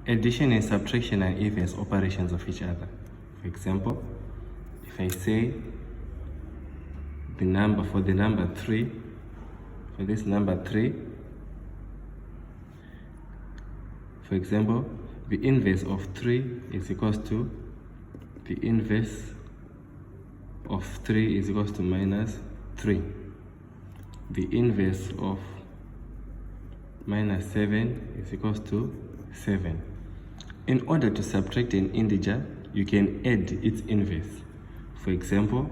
addition and subtraction are inverse operations of each other. For example, if I say the number for the number 3, for this number 3, for example, the inverse of 3 is equals to, the inverse of 3 is equals to minus 3. The inverse of minus 7 is equals to 7. In order to subtract an integer, you can add its inverse. For example,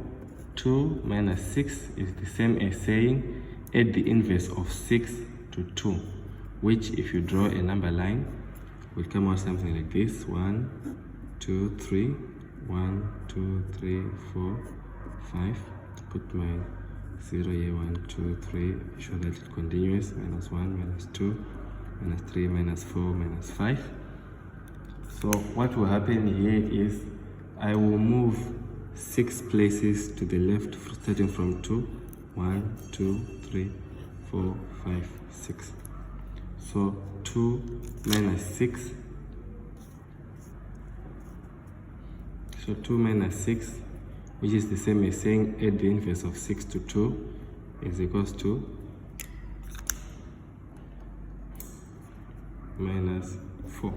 2 minus 6 is the same as saying add the inverse of 6 to 2, which if you draw a number line will come out something like this: 1, 2, 3, 1, 2, 3, 4, 5. Put my 0 here, 1, 2, 3, show that it's continuous, minus 1, minus 2, minus 3, minus 4, minus 5. So what will happen here is I will move 6 places to the left, starting from 2, 1, 2, 3, 4, 5, 6. So 2 minus 6. So 2 minus 6, which is the same as saying add the inverse of 6 to 2, is equals to minus 4.